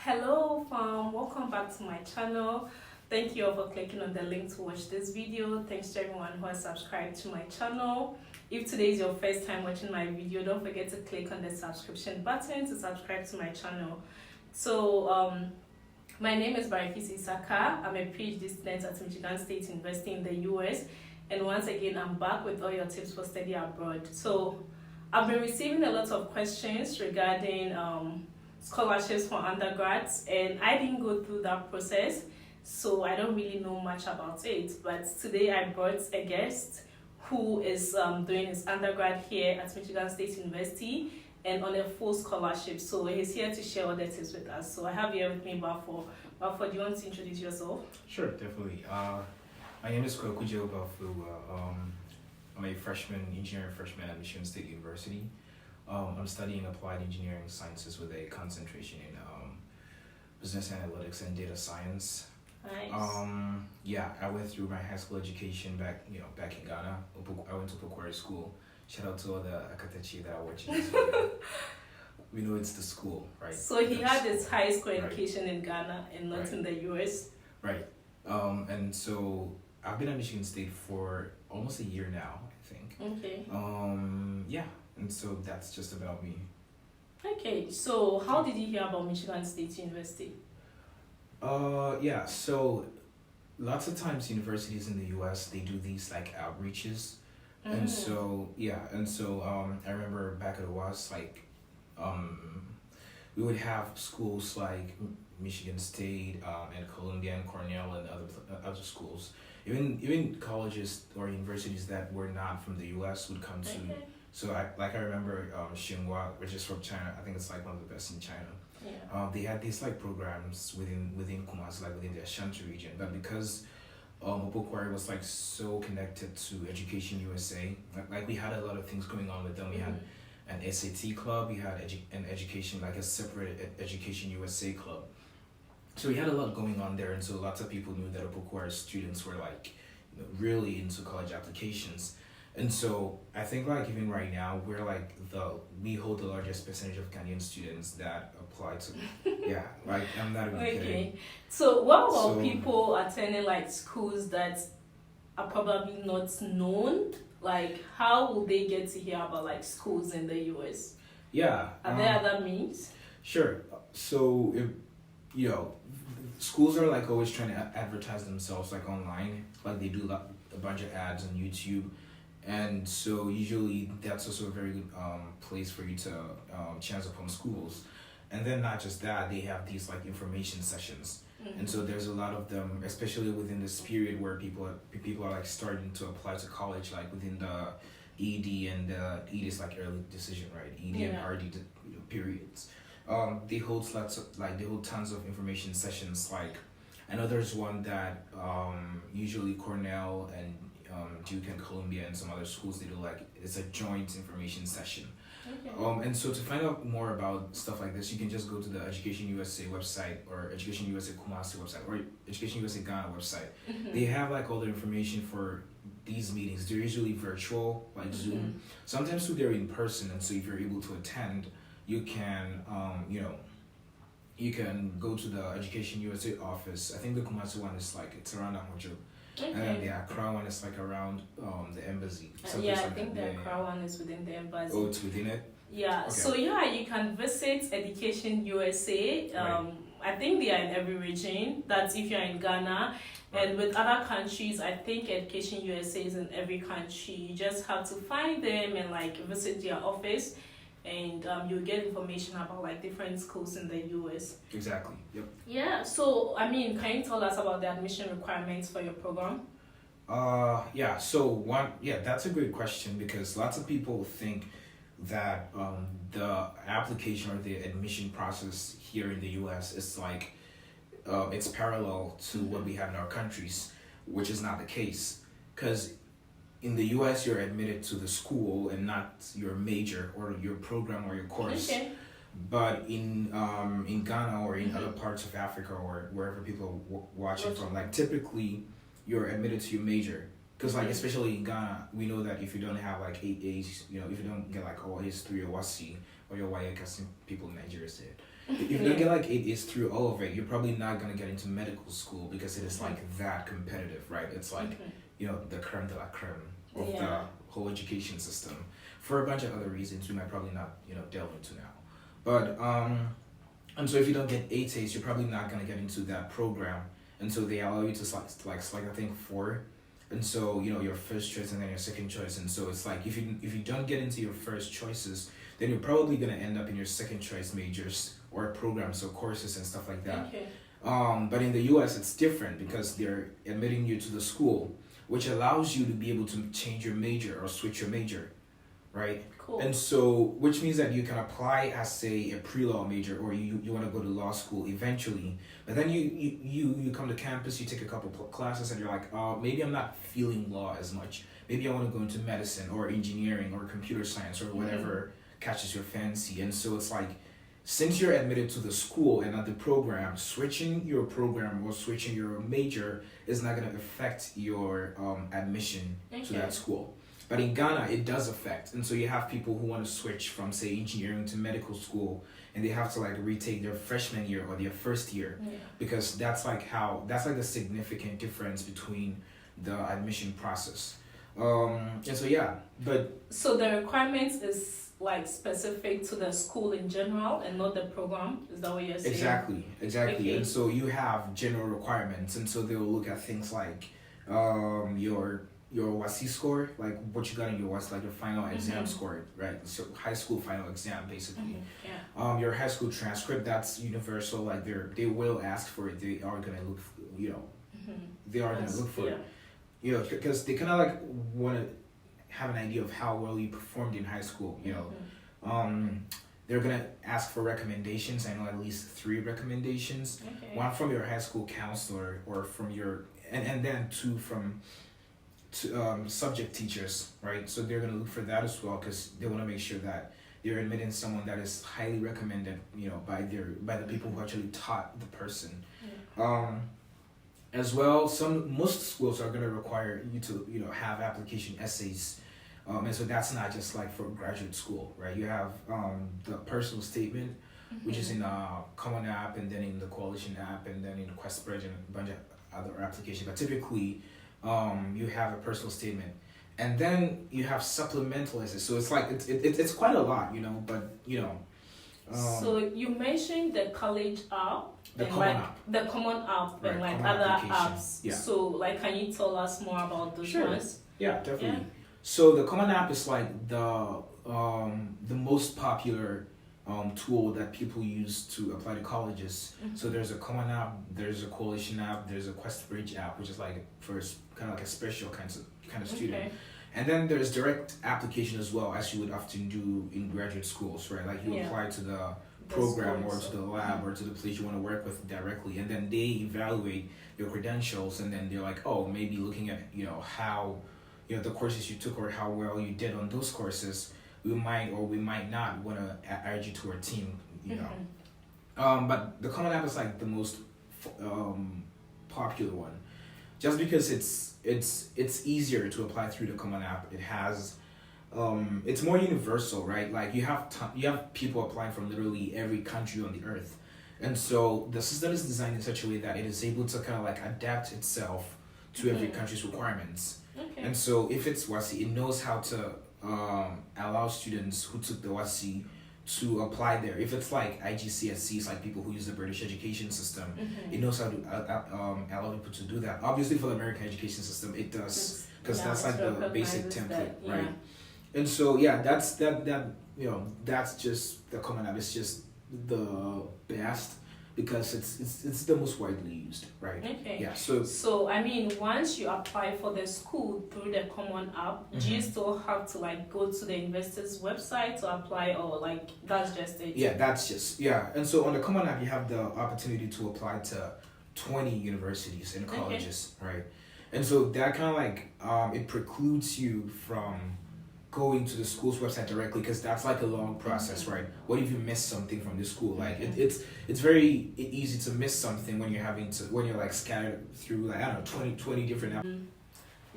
Hello fam, welcome back to my channel. Thank you all for clicking on the link to watch this video. Thanks to everyone who has subscribed to my channel. If today is your first time watching my video, don't forget to click on the subscription button to subscribe to my channel. My name is Barifisi Saka. I'm a PhD student at Michigan State University in the US, and once again I'm back with all your tips for study abroad. So I've been receiving a lot of questions regarding scholarships for undergrads, and I didn't go through that process, so I don't really know much about it. But today I brought a guest who is doing his undergrad here at Michigan State University and on a full scholarship, so he's here to share all the tips with us. So I have here with me Baffour. Baffour, do you want to introduce yourself? Sure, definitely. My name is Baffour. I'm a engineering freshman at Michigan State University. I'm studying applied engineering sciences with a concentration in business analytics and data science. Nice. I went through my high school education back in Ghana. I went to Baffour school. Shout out to all the Akatechi that are watching this video. We know it's the school, right? So he had his high school education in Ghana and not in the US. Right. And so I've been at Michigan State for almost a year now, I think. Okay. And so that's just about me. Okay, so how did you hear about Michigan State University? So lots of times universities in the US, they do these like outreaches. And so I remember back at UAS, we would have schools like Michigan State and Columbia and Cornell and other schools. Even colleges or universities that were not from the US would come to. Okay. So I remember Tsinghua, which is from China. I think it's like one of the best in China. Yeah. They had these like programs within Kumasi, like within the Ashanti region. But because Baffour was like so connected to Education USA, like we had a lot of things going on with them. We had an SAT club. We had an education, like a separate Education USA club. So we had a lot going on there, and so lots of people knew that Baffour students were like really into college applications. And so I think like even right now we're like we hold the largest percentage of Ghanaian students that apply to I'm not even kidding. So what about people attending like schools that are probably not known? Like how will they get to hear about like schools in the US? Yeah. Are there other means? Sure. So schools are like always trying to advertise themselves like online. Like they do a bunch of ads on YouTube. And so usually that's also a very good place for you to chance upon schools. And then not just that, they have these like information sessions. And so there's a lot of them, especially within this period where people are like starting to apply to college, like within the ED and ED is like early decision, right? ED and RD periods. They hold tons of information sessions. Like I know there's one that usually Cornell and Duke and Columbia and some other schools, they do like it's a joint information session. Okay. And so to find out more about stuff like this, you can just go to the Education USA website or Education USA Kumasi website or Education USA Ghana website. They have like all the information for these meetings. They're usually virtual, like Zoom. Sometimes too they're in person, and so if you're able to attend, you can you can go to the Education USA office. I think the Kumasi one is like it's around Ahojo. Okay. And then the Accra one is like around the embassy. I think the Accra one is within the embassy. Oh, it's within it? Yeah. Okay. So you can visit Education USA. I think they are in every region. That's if you're in Ghana. Right. And with other countries, I think Education USA is in every country. You just have to find them and like visit their office. And you'll get information about like different schools in the US. Exactly. Yep. Yeah. So can you tell us about the admission requirements for your program? That's a great question because lots of people think that the application or the admission process here in the US is like it's parallel to what we have in our countries, which is not the case. Because in the US, you're admitted to the school and not your major or your program or your course. Okay. But in Ghana or in other parts of Africa or wherever people are watching from, like typically you're admitted to your major. Because like especially in Ghana, we know that if you don't have like 8 A's, if you don't get like all A's through your WASI or your WAEC, as people in Nigeria said, If you don't get like 8 A's through all of it, you're probably not gonna get into medical school because it is like that competitive, right? It's like the creme de la creme of the whole education system. For a bunch of other reasons we might probably not delve into now, but and so if you don't get 8 A's, you're probably not gonna get into that program, and so they allow you to select I think 4. And so, your first choice and then your second choice. And so it's like if you don't get into your first choices, then you're probably gonna end up in your second choice majors or programs or courses and stuff like that. Okay. But in the US it's different because they're admitting you to the school, which allows you to be able to change your major or switch your major. Right? Cool. And so, which means that you can apply as, say, a pre-law major, or you want to go to law school eventually. But then you come to campus, you take a couple classes, and you're like, maybe I'm not feeling law as much. Maybe I want to go into medicine or engineering or computer science or whatever catches your fancy. And so it's like, since you're admitted to the school and not the program, switching your program or switching your major is not going to affect your admission to that school. But in Ghana, it does affect. And so you have people who want to switch from, say, engineering to medical school, and they have to retake their freshman year or their first year, because that's like the significant difference between the admission process. And so so the requirements is specific to the school in general and not the program. Is that what you're saying? Exactly. Okay. And so you have general requirements, and so they will look at things like your WASI score, like what you got in your WASI, like your final exam score, right? So high school final exam, basically. Your high school transcript, that's universal. Like they will ask for it. They are gonna look, they are gonna look for it, because they kind of want to have an idea of how well you performed in high school. They're gonna ask for recommendations. I know at least 3 recommendations. Okay. 1 from your high school counselor, or from your, and then 2 from subject teachers, right? So they're gonna look for that as well, because they want to make sure that they're admitting someone that is highly recommended, by the people who actually taught the person. As well, most schools are gonna require you to have application essays, and so that's not just for graduate school, right? You have the personal statement, which is in Common App, and then in the Coalition app, and then in the QuestBridge and a bunch of other applications. But typically, you have a personal statement, and then you have supplemental essays. So it's quite a lot, but so you mentioned the college app, the common app, and common other apps. Yeah. So can you tell us more about those ones? Yeah, definitely. Yeah. So the common app is the most popular tool that people use to apply to colleges. So there's a common app, there's a Coalition app, there's a QuestBridge app, which is for kind of a special kind of student. And then there's direct application as well, as you would often do in graduate schools, right? Like you apply to the program or to the lab or to the place you want to work with directly, and then they evaluate your credentials, and then they're like, oh, maybe looking at how the courses you took or how well you did on those courses, we might or we might not want to add you to our team, but the common app is the most popular one, just because it's easier to apply through the common app. It has it's more universal, right? Like you have people applying from literally every country on the earth, and so the system is designed in such a way that it is able to kind of adapt itself to every country's requirements. And so if it's WASI, it knows how to allow students who took the WASI to apply there. If it's IGCSEs, people who use the British education system, it knows how to allow people to do that. Obviously, for the American education system, it does, because that's the basic template, right? And so that's that's just the common app. It's just the best because it's the most widely used, right? Okay. Yeah. So once you apply for the school through the common app, do you still have to go to the university's website to apply, or that's just it? Yeah, that's just And so on the common app, you have the opportunity to apply to 20 universities and colleges, right? And so that kind of it precludes you from going to the school's website directly, because that's a long process, right? What if you miss something from the school? It's very easy to miss something when you're scattered through 20 different apps.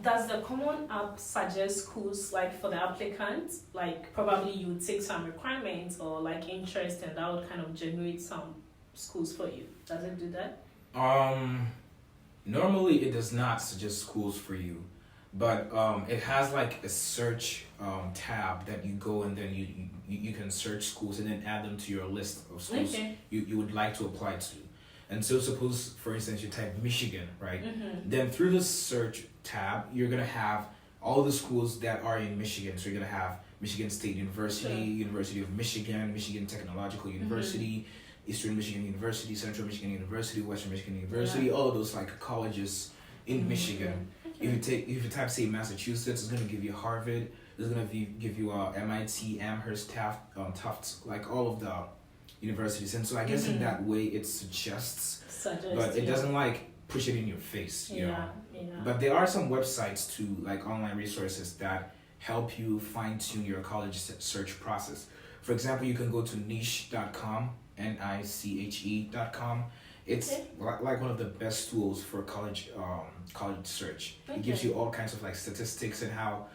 Does the common app suggest schools like for the applicants? Like probably you would take some requirements or like interest, and that would kind of generate some schools for you. Does it do that? Normally it does not suggest schools for you, but it has like a search tab that you go, and then you can search schools and then add them to your list of schools you would like to apply to. And so suppose, for instance, you type Michigan, right? Then through the search tab, you're going to have all the schools that are in Michigan. So you're going to have Michigan State University, University of Michigan, Michigan Technological University, Eastern Michigan University, Central Michigan University, Western Michigan University, all of those like colleges in Michigan. If you type, say, Massachusetts, it's going to give you Harvard. It's going to give you MIT, Amherst, Tufts, like all of the universities. And so I guess in that way it suggests, but it doesn't like push it in your face, you know. But there are some websites too, like online resources that help you fine-tune your college search process. For example, you can go to niche.com, niche.com. It's like one of the best tools for college search. It gives you all kinds of like statistics and how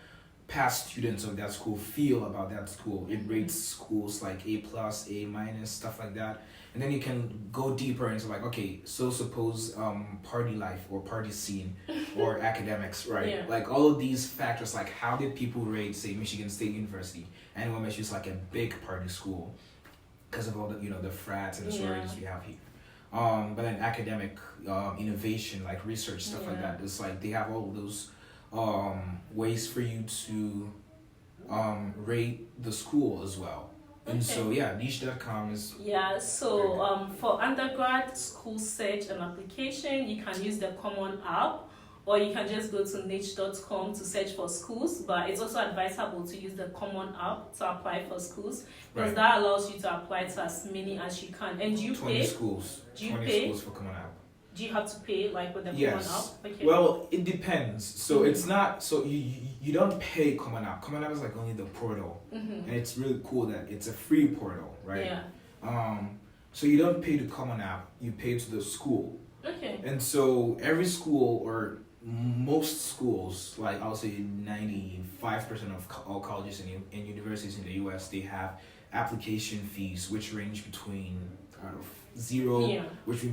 past students of that school feel about that school. It rates schools like A+, A-, stuff like that. And then you can go deeper into like, okay, so suppose party life or party scene or academics, right? Like all of these factors, like how did people rate, say, Michigan State University? And OMSU is like a big party school because of all the, the frats and the sororities we have here. But then academic innovation, like research, stuff like that, it's like they have all of those ways for you to rate the school as well. And so niche.com is for undergrad school search and application, you can use the common app, or you can just go to niche.com to search for schools. But it's also advisable to use the common app to apply for schools, because that allows you to apply to as many as you can. And do you 20 pay? schools. Do you 20 pay? schools for common app. Do you have to pay like with the common app? Well, it depends. So it's not, so you don't pay common app. Common app is like only the portal. And it's really cool that it's a free portal, right? So you don't pay the common app, you pay to the school. And so every school, or most schools, like I'll say 95% of all colleges and universities in the U.S., they have application fees which range between zero, which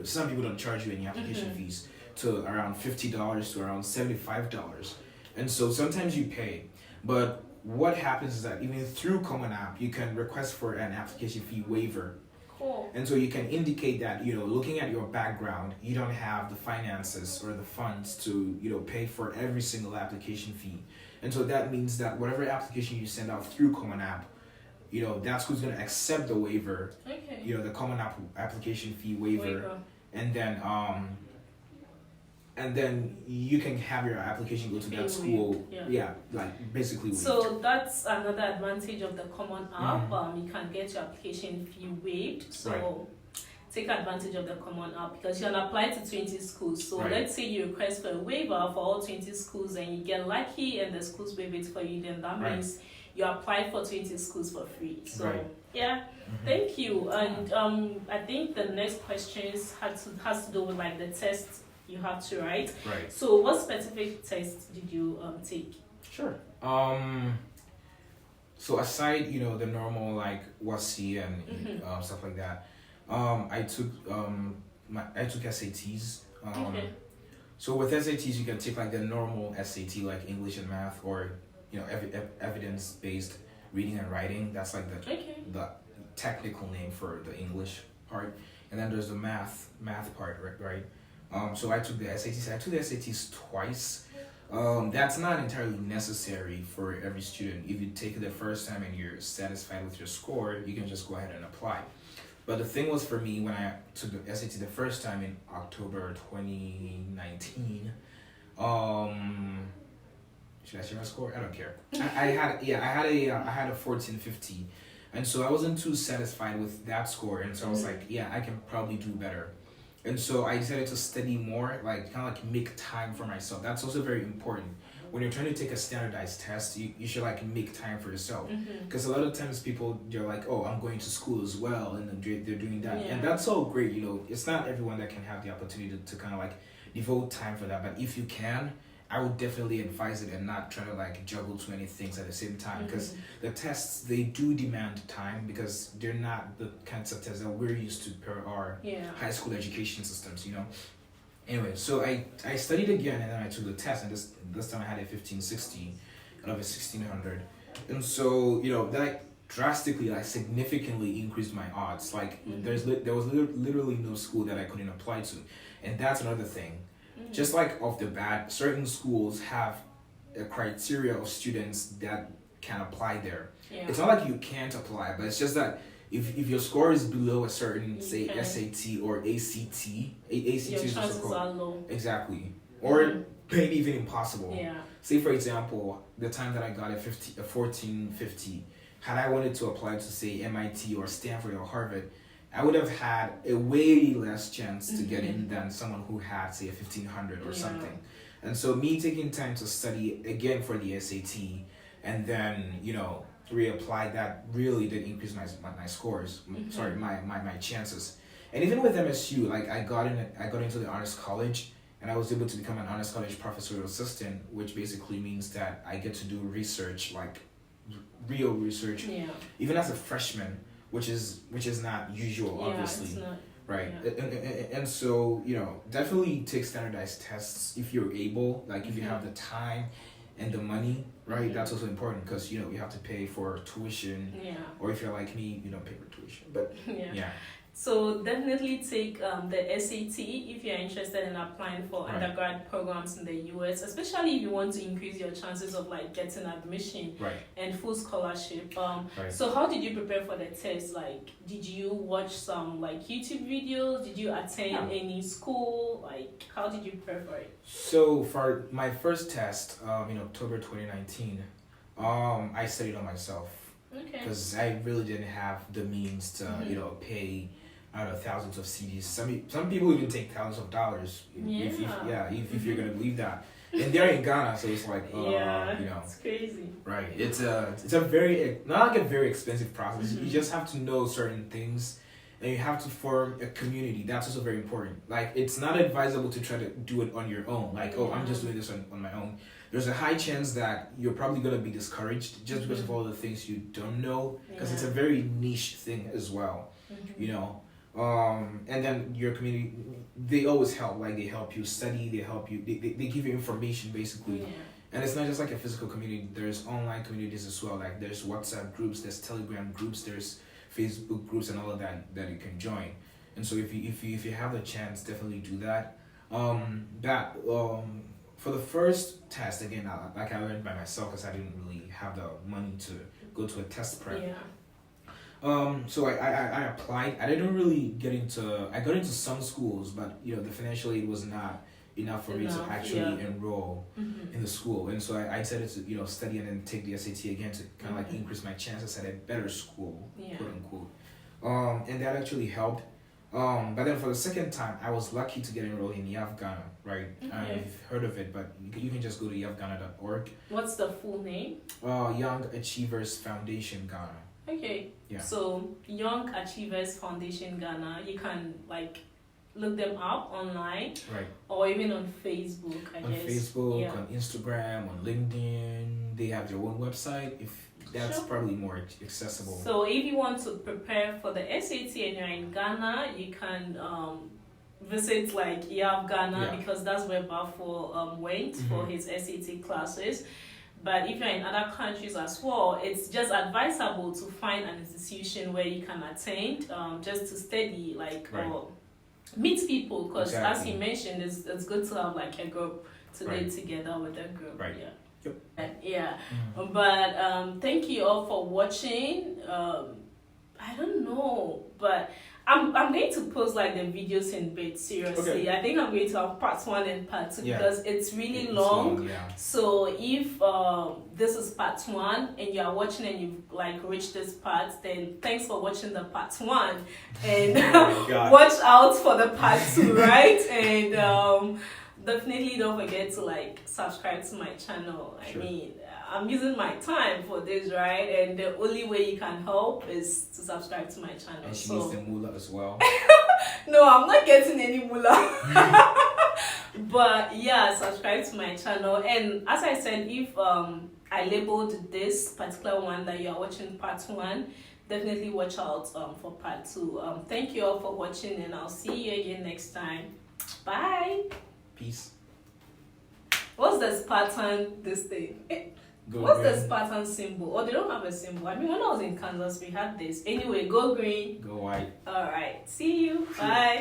some people don't charge you any application fees, to around $50 to around $75. And so sometimes you pay. But what happens is that even through Common App, you can request for an application fee waiver. And so you can indicate that, looking at your background, you don't have the finances or the funds to, pay for every single application fee. And so that means that whatever application you send out through Common App, that's who's going to accept the waiver, the Common App application fee waiver. And then you can have your application go to that school. Like basically waived. So that's another advantage of the common app. You can get your application fee waived. So take advantage of the common app, because you can apply to 20 schools. So let's say you request for a waiver for all 20 schools and you get lucky and the schools waive it for you, then that means you apply for 20 schools for free. So thank you. And I think the next questions has to do with like the test you have to write. So what specific test did you take? Sure. So aside, the normal like WASI and stuff like that, I took SATs. So with SATs, you can take like the normal SAT, like English and math, or evidence-based reading and writing. That's like the technical name for the English part. And then there's the math part, right? So I took the SATs. I took the SATs twice. That's not entirely necessary for every student. If you take it the first time and you're satisfied with your score, you can just go ahead and apply. But the thing was, for me, when I took the SAT the first time in October 2019, should I share my score? I don't care. I had a 1450, and so I wasn't too satisfied with that score, and so I was like, I can probably do better. And so I decided to study more, like kind of like make time for myself. That's also very important. When you're trying to take a standardized test, you should like make time for yourself. Because a lot of times people, they're like, oh, I'm going to school as well, and they're doing that. And that's all great, It's not everyone that can have the opportunity to kind of like devote time for that. But if you can, I would definitely advise it and not try to like juggle too many things at the same time, because the tests, they do demand time, because they're not the kinds of tests that we're used to per our high school education systems, you know. Anyway, so I studied again, and then I took the test, and this time I had a 1560 out of a 1600, and so, you know, that drastically, like significantly increased my odds. Like there was literally no school that I couldn't apply to, and that's another thing. Just like off the bat, certain schools have a criteria of students that can apply there. It's not like you can't apply, but it's just that if your score is below a certain, say, SAT or ACT, your is also chances called, are low. exactly, or maybe even impossible. Yeah. Say for example, the time that I got a 1450, had I wanted to apply to say MIT or Stanford or Harvard, I would have had a way less chance to get in than someone who had, say, a 1500 or something. And so me taking time to study again for the SAT and then, you know, reapply, that really did increase my scores. Sorry, my chances. And even with MSU, like I got into the honors college, and I was able to become an honors college professorial assistant, which basically means that I get to do research, like real research, even as a freshman, which is not usual, obviously. It's not, right. And so, you know, definitely take standardized tests if you're able, like if you have the time and the money, right? That's also important, because, you know, you have to pay for tuition, or if you're like me, you don't pay for tuition, but So definitely take the SAT if you're interested in applying for undergrad programs in the US, especially if you want to increase your chances of like getting admission and full scholarship. So how did you prepare for the test? Like, did you watch some like YouTube videos? Did you attend any school? Like, how did you prepare for it? So for my first test in October 2019, I studied on myself. Because I really didn't have the means to, you know, pay thousands of CDs. Some people even take thousands of dollars. If you're gonna believe that. And they're in Ghana, so it's like, you know, it's crazy. Right. It's a very, not like a very expensive process. You just have to know certain things, and you have to form a community. That's also very important. Like, it's not advisable to try to do it on your own. Like, I'm just doing this on my own. There's a high chance that you're probably going to be discouraged just because of all the things you don't know, because it's a very niche thing as well, you know. And then your community, they always help. Like, they help you study, they help you, they give you information, basically. And it's not just like a physical community. There's online communities as well. Like, there's WhatsApp groups, there's Telegram groups, there's Facebook groups, and all of that you can join. And so if you have the chance, definitely do that. For the first test, again, like I learned by myself, because I didn't really have the money to go to a test prep. So I applied. I didn't really I got into some schools, but, you know, the financial aid was not enough for me to actually enroll in the school. And so I decided to, you know, study and then take the SAT again to kind of like increase my chances at a better school, quote unquote. And that actually helped. But then for the second time, I was lucky to get enrolled in Yav Ghana, right? You've heard of it, but you can just go to yavghana.org. What's the full name? Young Achievers Foundation Ghana. Okay. So Young Achievers Foundation Ghana, you can like look them up online, or even on Facebook. I guess. Facebook, on Instagram, on LinkedIn. They have their own website. If that's probably more accessible. So if you want to prepare for the SAT and you're in Ghana, you can visit like Yav Ghana, because that's where Baffour went for his SAT classes. But if you're in other countries as well, it's just advisable to find an institution where you can attend just to study, like, or meet people, because as he mentioned, it's good to have like a group to live together with a group. But thank you all for watching. I don't know, but I'm going to post like the videos in bits, seriously. I think I'm going to have part 1 and part 2 because it's really long. So if this is part 1 and you are watching and you've like reached this part, then thanks for watching the part 1 and watch out for the part 2, right? And definitely don't forget to like subscribe to my channel. I mean, I'm using my time for this, right? And the only way you can help is to subscribe to my channel. And she needs the moolah as well. No, I'm not getting any moolah. But yeah, subscribe to my channel. And as I said, if I labeled this particular one that you are watching part 1, definitely watch out for part 2. Thank you all for watching, and I'll see you again next time. Bye. Peace. What's the Spartan this thing? What's the Spartan symbol? Oh, they don't have a symbol. I mean, when I was in Kansas, we had this. Anyway, go green. Go white. All right. See you. Bye.